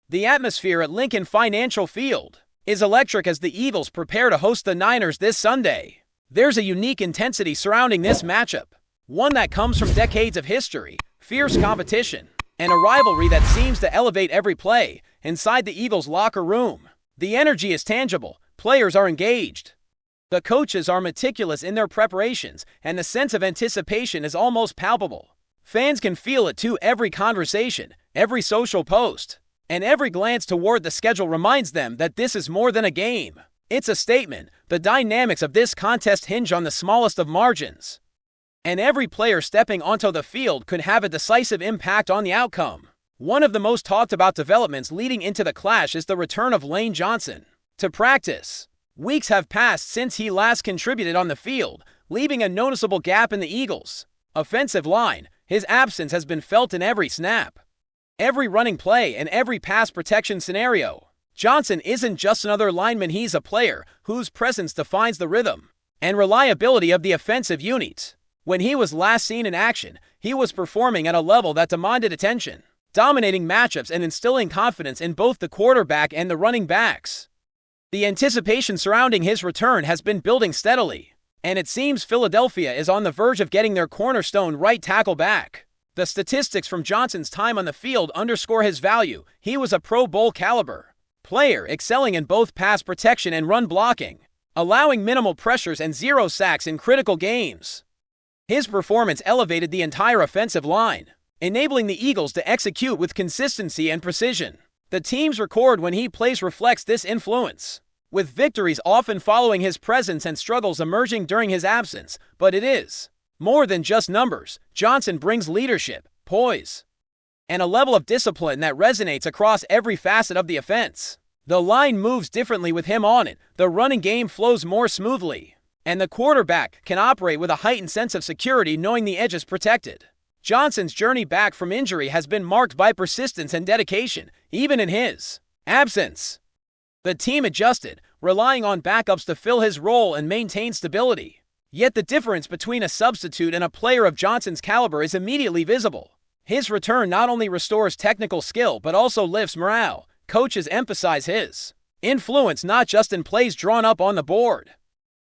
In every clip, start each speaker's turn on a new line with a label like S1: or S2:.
S1: The atmosphere at Lincoln Financial Field is electric as the Eagles prepare to host the Niners this Sunday. There's a unique intensity surrounding this matchup, one that comes from decades of history, fierce competition, and a rivalry that seems to elevate every play inside the Eagles' locker room. The energy is tangible, players are engaged, the coaches are meticulous in their preparations, and the sense of anticipation is almost palpable. Fans can feel it too. Every conversation, every social post, and every glance toward the schedule reminds them that this is more than a game. It's a statement. The dynamics of this contest hinge on the smallest of margins, and every player stepping onto the field could have a decisive impact on the outcome. One of the most talked about developments leading into the clash is the return of Lane Johnson to practice. Weeks have passed since he last contributed on the field, leaving a noticeable gap in the Eagles' offensive line. His absence has been felt in every snap, every running play, and every pass protection scenario. Johnson isn't just another lineman, he's a player whose presence defines the rhythm and reliability of the offensive unit. When he was last seen in action, he was performing at a level that demanded attention, dominating matchups and instilling confidence in both the quarterback and the running backs. The anticipation surrounding his return has been building steadily, and it seems Philadelphia is on the verge of getting their cornerstone right tackle back. The statistics from Johnson's time on the field underscore his value. He was a Pro Bowl caliber player, excelling in both pass protection and run blocking, allowing minimal pressures and 0 sacks in critical games. His performance elevated the entire offensive line, enabling the Eagles to execute with consistency and precision. The team's record when he plays reflects this influence, with victories often following his presence and struggles emerging during his absence. But it is more than just numbers. Johnson brings leadership, poise, and a level of discipline that resonates across every facet of the offense. The line moves differently with him on it, the running game flows more smoothly, and the quarterback can operate with a heightened sense of security knowing the edge is protected. Johnson's journey back from injury has been marked by persistence and dedication, even in his absence. The team adjusted, relying on backups to fill his role and maintain stability. Yet the difference between a substitute and a player of Johnson's caliber is immediately visible. His return not only restores technical skill but also lifts morale. Coaches emphasize his influence not just in plays drawn up on the board,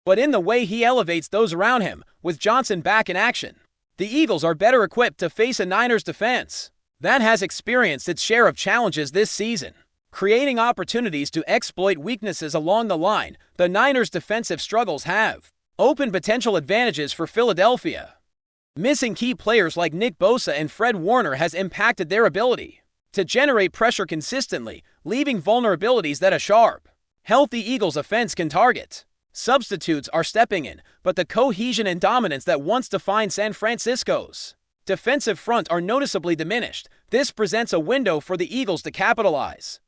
S1: but in the way he elevates those around him. With Johnson back in action, the Eagles are better equipped to face a Niners defense that has experienced its share of challenges this season, creating opportunities to exploit weaknesses along the line. The Niners' defensive struggles have opened potential advantages for Philadelphia. Missing key players like Nick Bosa and Fred Warner has impacted their ability to generate pressure consistently, leaving vulnerabilities that a sharp, healthy Eagles offense can target. Substitutes are stepping in, but the cohesion and dominance that once defined San Francisco's defensive front are noticeably diminished. This presents a window for the Eagles to capitalize,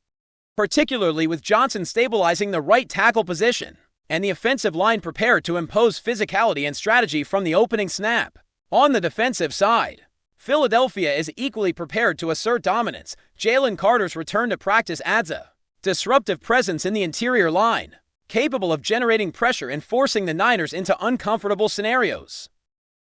S1: particularly with Johnson stabilizing the right tackle position and the offensive line prepared to impose physicality and strategy from the opening snap. On the defensive side, Philadelphia is equally prepared to assert dominance. Jalen Carter's return to practice adds a disruptive presence in the interior line, capable of generating pressure and forcing the Niners into uncomfortable scenarios.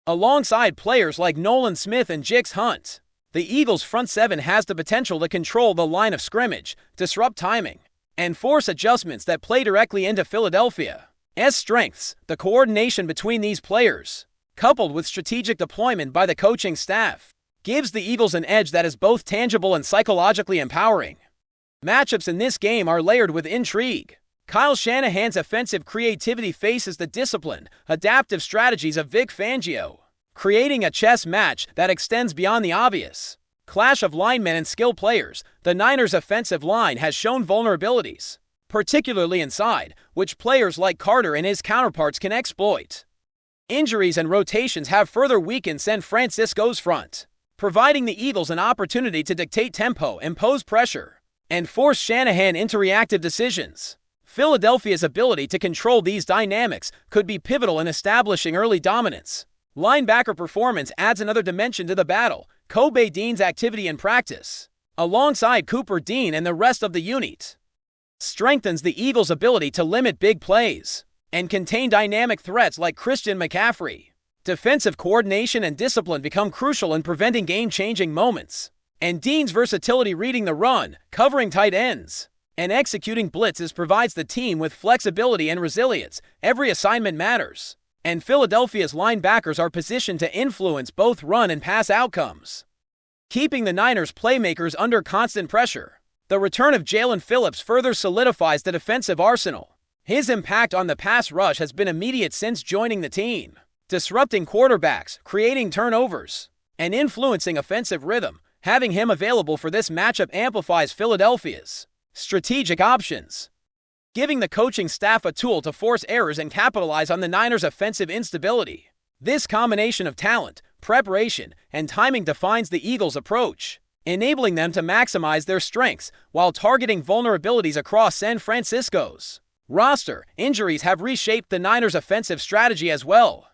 S1: Alongside players like Nolan Smith and Jix Hunt, the Eagles' front seven has the potential to control the line of scrimmage, disrupt timing, and force adjustments that play directly into Philadelphia's strengths. The coordination between these players, coupled with strategic deployment by the coaching staff, gives the Eagles an edge that is both tangible and psychologically empowering. Matchups in this game are layered with intrigue. Kyle Shanahan's offensive creativity faces the disciplined, adaptive strategies of Vic Fangio, creating a chess match that extends beyond the obvious clash of linemen and skill players. The Niners' offensive line has shown vulnerabilities, particularly inside, which players like Carter and his counterparts can exploit. Injuries and rotations have further weakened San Francisco's front, providing the Eagles an opportunity to dictate tempo, impose pressure, and force Shanahan into reactive decisions. Philadelphia's ability to control these dynamics could be pivotal in establishing early dominance. Linebacker performance adds another dimension to the battle. Kobe Dean's activity in practice, alongside Cooper Dean and the rest of the unit, strengthens the Eagles' ability to limit big plays and contain dynamic threats like Christian McCaffrey. Defensive coordination and discipline become crucial in preventing game-changing moments. And Dean's versatility reading the run, covering tight ends, and executing blitzes provides the team with flexibility and resilience. Every assignment matters. And Philadelphia's linebackers are positioned to influence both run and pass outcomes, keeping the Niners' playmakers under constant pressure. The return of Jalen Phillips further solidifies the defensive arsenal. His impact on the pass rush has been immediate since joining the team, disrupting quarterbacks, creating turnovers, and influencing offensive rhythm. Having him available for this matchup amplifies Philadelphia's strategic options, giving the coaching staff a tool to force errors and capitalize on the Niners' offensive instability. This combination of talent, preparation, and timing defines the Eagles' approach, enabling them to maximize their strengths while targeting vulnerabilities across San Francisco's roster. Injuries have reshaped the Niners' offensive strategy as well.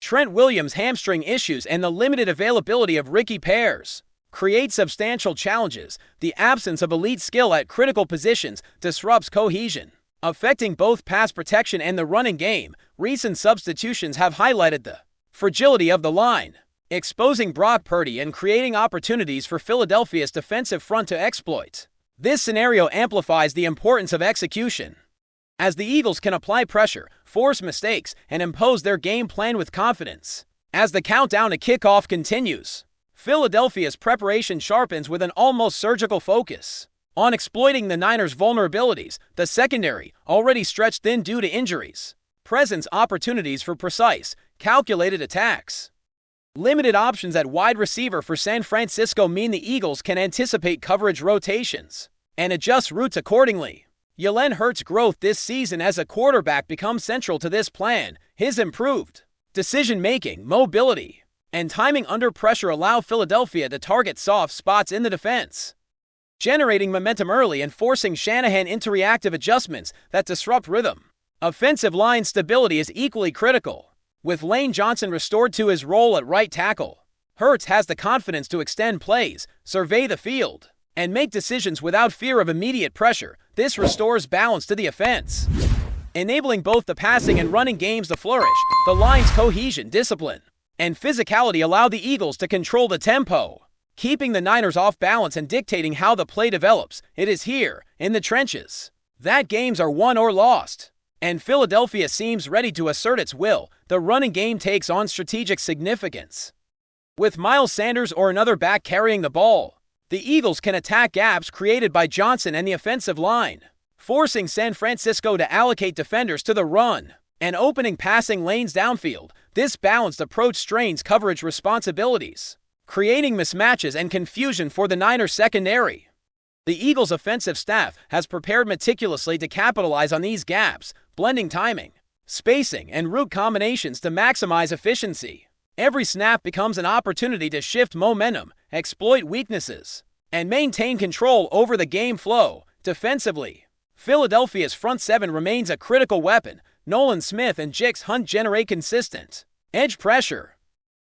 S1: Trent Williams' hamstring issues and the limited availability of Ricky Pears create substantial challenges. The absence of elite skill at critical positions disrupts cohesion, affecting both pass protection and the running game. Recent substitutions have highlighted the fragility of the line, exposing Brock Purdy and creating opportunities for Philadelphia's defensive front to exploit. This scenario amplifies the importance of execution, as the Eagles can apply pressure, force mistakes, and impose their game plan with confidence. As the countdown to kickoff continues, Philadelphia's preparation sharpens with an almost surgical focus on exploiting the Niners' vulnerabilities. The secondary, already stretched thin due to injuries, presents opportunities for precise, calculated attacks. Limited options at wide receiver for San Francisco mean the Eagles can anticipate coverage rotations and adjust routes accordingly. Jalen Hurts' growth this season as a quarterback becomes central to this plan. His improved decision-making, mobility, and timing under pressure allow Philadelphia to target soft spots in the defense, generating momentum early and forcing Shanahan into reactive adjustments that disrupt rhythm. Offensive line stability is equally critical. With Lane Johnson restored to his role at right tackle, Hurts has the confidence to extend plays, survey the field, and make decisions without fear of immediate pressure. This restores balance to the offense, enabling both the passing and running games to flourish. The line's cohesion, discipline, and physicality allow the Eagles to control the tempo, keeping the Niners off balance and dictating how the play develops. It is here, in the trenches, that games are won or lost, and Philadelphia seems ready to assert its will. The running game takes on strategic significance. With Miles Sanders or another back carrying the ball, the Eagles can attack gaps created by Johnson and the offensive line, forcing San Francisco to allocate defenders to the run and opening passing lanes downfield. This balanced approach strains coverage responsibilities, creating mismatches and confusion for the Niners secondary. The Eagles' offensive staff has prepared meticulously to capitalize on these gaps, blending timing, spacing, and route combinations to maximize efficiency. Every snap becomes an opportunity to shift momentum, exploit weaknesses, and maintain control over the game flow. Defensively, Philadelphia's front seven remains a critical weapon. Nolan Smith and Jix Hunt generate consistent edge pressure,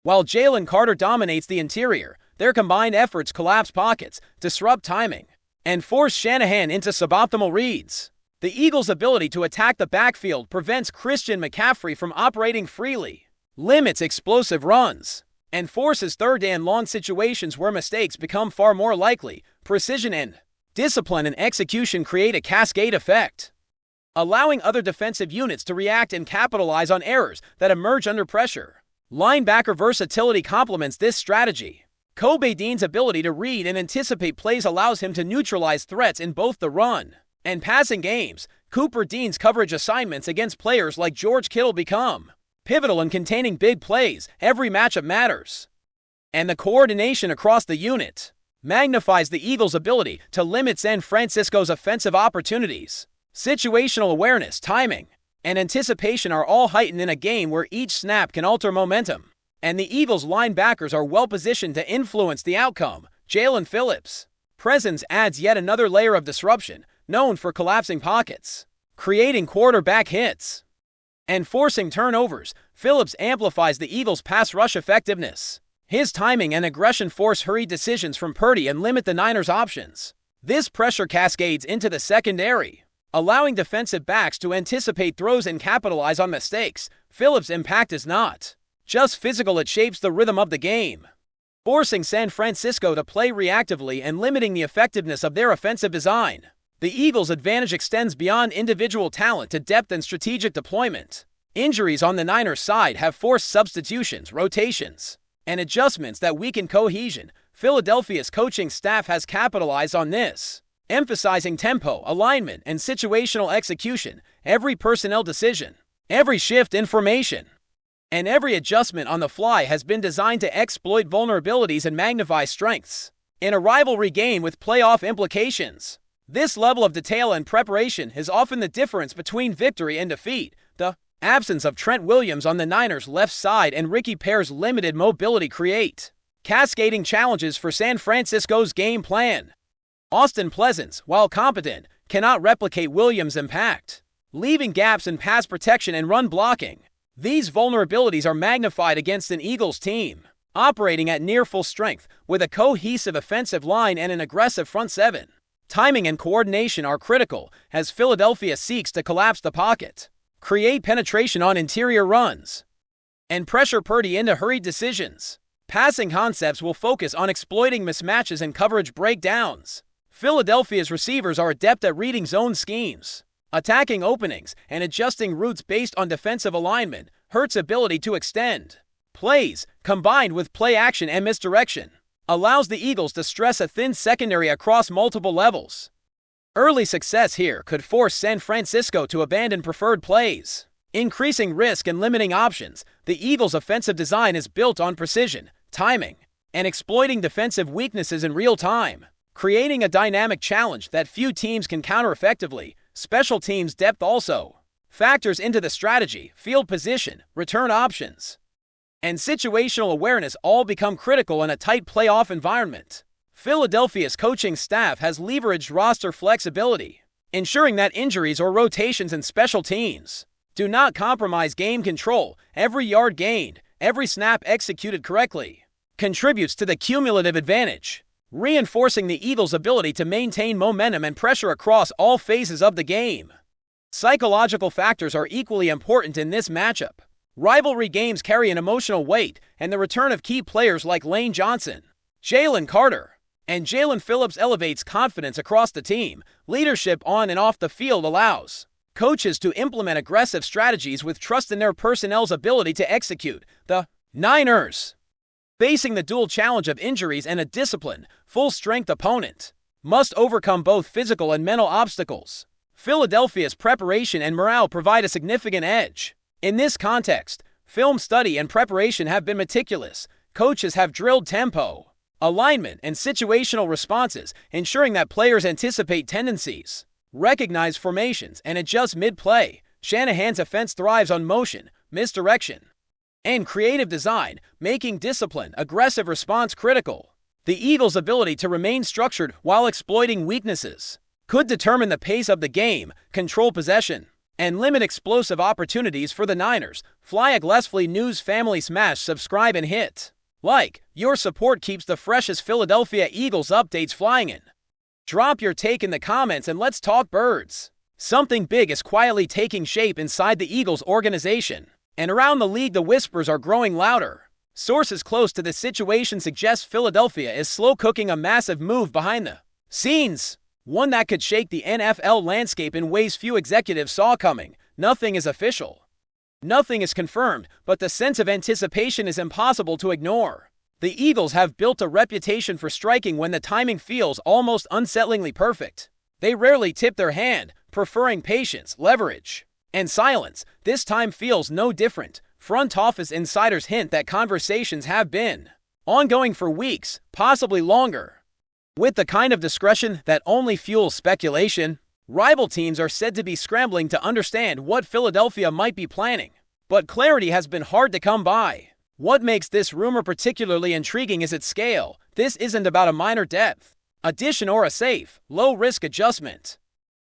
S1: while Jalen Carter dominates the interior. Their combined efforts collapse pockets, disrupt timing, and force Shanahan into suboptimal reads. The Eagles' ability to attack the backfield prevents Christian McCaffrey from operating freely, limits explosive runs, and forces third and long situations where mistakes become far more likely. Precision and discipline and execution create a cascade effect, allowing other defensive units to react and capitalize on errors that emerge under pressure. Linebacker versatility complements this strategy. Kobe Dean's ability to read and anticipate plays allows him to neutralize threats in both the run and passing games. Cooper Dean's coverage assignments against players like George Kittle become pivotal in containing big plays. Every matchup matters, and the coordination across the unit magnifies the Eagles' ability to limit San Francisco's offensive opportunities. Situational awareness, timing, and anticipation are all heightened in a game where each snap can alter momentum, and the Eagles' linebackers are well positioned to influence the outcome. Jalen Phillips' presence adds yet another layer of disruption. Known for collapsing pockets, creating quarterback hits, and forcing turnovers, Phillips amplifies the Eagles' pass rush effectiveness. His timing and aggression force hurried decisions from Purdy and limit the Niners' options. This pressure cascades into the secondary, allowing defensive backs to anticipate throws and capitalize on mistakes. Phillips' impact is not just physical, it shapes the rhythm of the game, forcing San Francisco to play reactively and limiting the effectiveness of their offensive design. The Eagles' advantage extends beyond individual talent to depth and strategic deployment. Injuries on the Niners' side have forced substitutions, rotations, and adjustments that weaken cohesion. Philadelphia's coaching staff has capitalized on this, emphasizing tempo, alignment, and situational execution. Every personnel decision, every shift in formation, and every adjustment on the fly has been designed to exploit vulnerabilities and magnify strengths. In a rivalry game with playoff implications, this level of detail and preparation is often the difference between victory and defeat. The absence of Trent Williams on the Niners' left side and Ricky Pear's limited mobility create cascading challenges for San Francisco's game plan. Austin Pleasance, while competent, cannot replicate Williams' impact, leaving gaps in pass protection and run blocking. These vulnerabilities are magnified against an Eagles team operating at near full strength with a cohesive offensive line and an aggressive front seven. Timing and coordination are critical as Philadelphia seeks to collapse the pocket, create penetration on interior runs, and pressure Purdy into hurried decisions. Passing concepts will focus on exploiting mismatches and coverage breakdowns. Philadelphia's receivers are adept at reading zone schemes, attacking openings, and adjusting routes based on defensive alignment. Hurts' ability to extend plays, combined with play action and misdirection, allows the Eagles to stress a thin secondary across multiple levels. Early success here could force San Francisco to abandon preferred plays, increasing risk and limiting options. The Eagles' offensive design is built on precision, timing, and exploiting defensive weaknesses in real time, creating a dynamic challenge that few teams can counter effectively. Special teams depth also factors into the strategy. Field position, return options, and situational awareness all become critical in a tight playoff environment. Philadelphia's coaching staff has leveraged roster flexibility, ensuring that injuries or rotations in special teams do not compromise game control. Every yard gained, every snap executed correctly, contributes to the cumulative advantage, reinforcing the Eagles' ability to maintain momentum and pressure across all phases of the game. Psychological factors are equally important in this matchup. Rivalry games carry an emotional weight, and the return of key players like Lane Johnson, Jalen Carter, and Jalen Phillips elevates confidence across the team. Leadership on and off the field allows coaches to implement aggressive strategies with trust in their personnel's ability to execute. The Niners, facing the dual challenge of injuries and a disciplined, full-strength opponent, must overcome both physical and mental obstacles. Philadelphia's preparation and morale provide a significant edge. In this context, film study and preparation have been meticulous. Coaches have drilled tempo, alignment, and situational responses, ensuring that players anticipate tendencies, recognize formations, and adjust mid-play. Shanahan's offense thrives on motion, misdirection, and creative design, making disciplined, aggressive response critical. The Eagles' ability to remain structured while exploiting weaknesses could determine the pace of the game, control possession, and limit explosive opportunities for the Niners. FlyEaglesFly News Family Smash subscribe and hit like. Your support keeps the freshest Philadelphia Eagles updates flying in. Drop your take in the comments and let's talk birds. Something big is quietly taking shape inside the Eagles organization, and around the league the whispers are growing louder. Sources close to the situation suggest Philadelphia is slow-cooking a massive move behind the scenes, one that could shake the NFL landscape in ways few executives saw coming. Nothing is official, nothing is confirmed, but the sense of anticipation is impossible to ignore. The Eagles have built a reputation for striking when the timing feels almost unsettlingly perfect. They rarely tip their hand, preferring patience, leverage, and silence. This time feels no different. Front office insiders hint that conversations have been ongoing for weeks, possibly longer, with the kind of discretion that only fuels speculation. Rival teams are said to be scrambling to understand what Philadelphia might be planning, but clarity has been hard to come by. What makes this rumor particularly intriguing is its scale. This isn't about a minor depth addition or a safe, low-risk adjustment.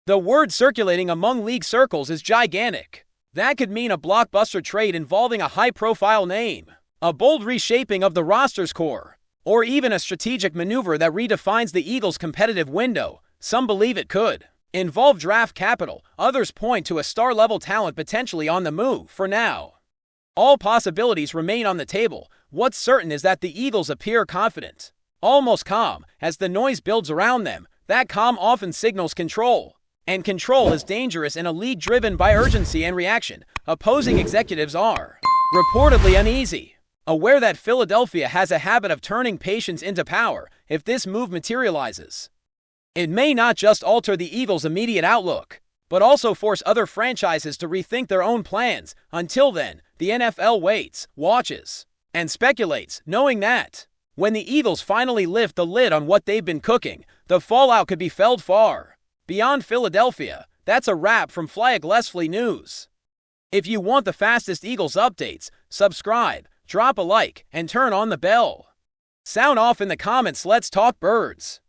S1: The word circulating among league circles is gigantic. That could mean a blockbuster trade involving a high-profile name, a bold reshaping of the roster's core, or even a strategic maneuver that redefines the Eagles' competitive window. Some believe it could involve draft capital. Others point to a star-level talent potentially on the move. For now, all possibilities remain on the table. What's certain is that the Eagles appear confident, almost calm, as the noise builds around them. That calm often signals control. And control is dangerous in a league driven by urgency and reaction. Opposing executives are reportedly uneasy, aware that Philadelphia has a habit of turning patience into power. If this move materializes, it may not just alter the Eagles' immediate outlook, but also force other franchises to rethink their own plans. Until then, the NFL waits, watches, and speculates, knowing that when the Eagles finally lift the lid on what they've been cooking, the fallout could be felt far beyond Philadelphia. That's a wrap from FlyEaglesFly News. If you want the fastest Eagles updates, subscribe, drop a like, and turn on the bell. Sound off in the comments. Let's talk birds.